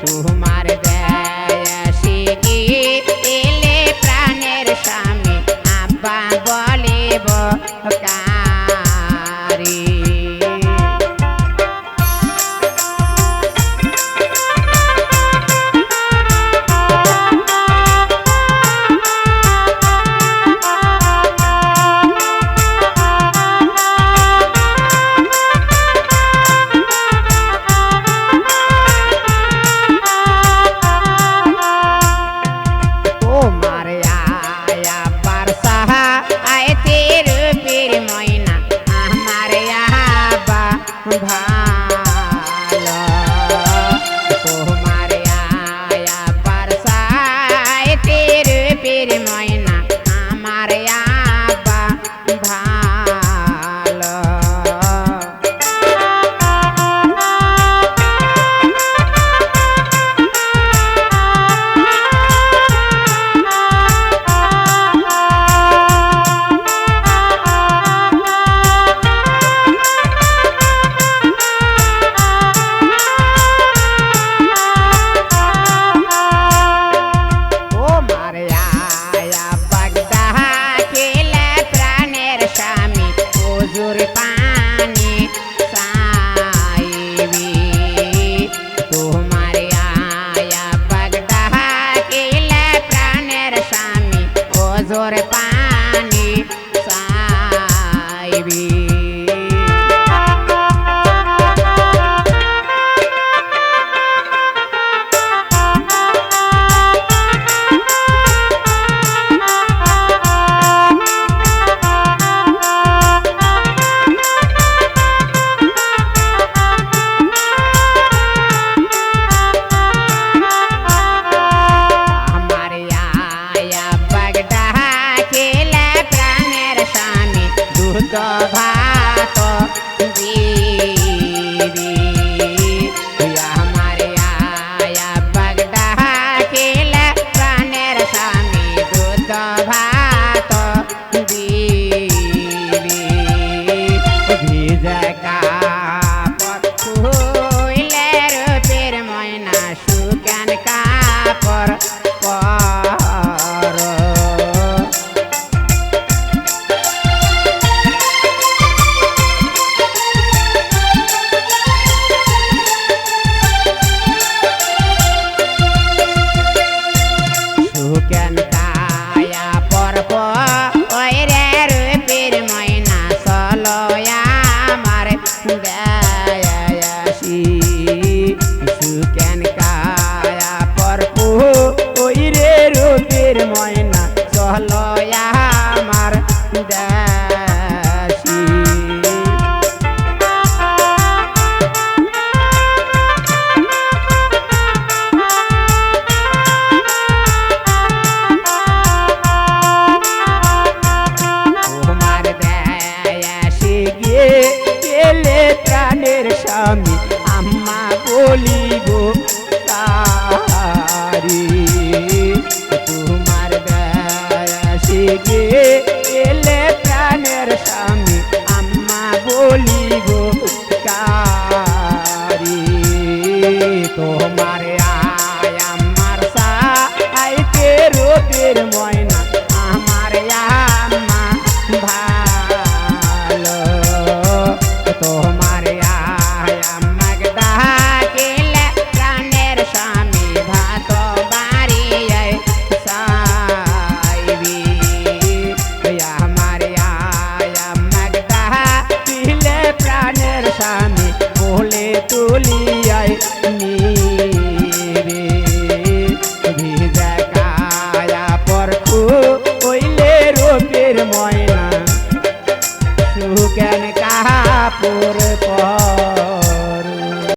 তোমার দেশে এলে প্রাণের স্বামী আব্বা বলিব কারি। জোর পানি চাইবি ভাত দিবি আমার আয়া বাগদা খেলে প্রাণের স্বামী দুধ ভাত দিবি ভিজা কাপড় হইলে রূপের ময়না শুকান কাপড় কেন কায়া পরপ ওই রে রূপের ময়না চলো আমার দেয়াসি কেন কায়া পরপ ওই রে রূপের ময়না চলো আমার দেয়াসি প্রাণের স্বামী আম্মা বলিব তারি তোমার দেশে গেলে প্রাণের স্বামী আম্মা বলিব কারি তোমার আয় আমার সাইতে রোদের ময়না আমার আম্মা ভালো তোমার আয়া মাগদা গেলে প্রাণের স্বামী ভাত বাড়ি সাইবি আমার আয়া মাগদা গেলে প্রাণের স্বামী বলে তুলিয়ায় নিবে ভিজা কায়া পরকু ওইলে রূপের ময়না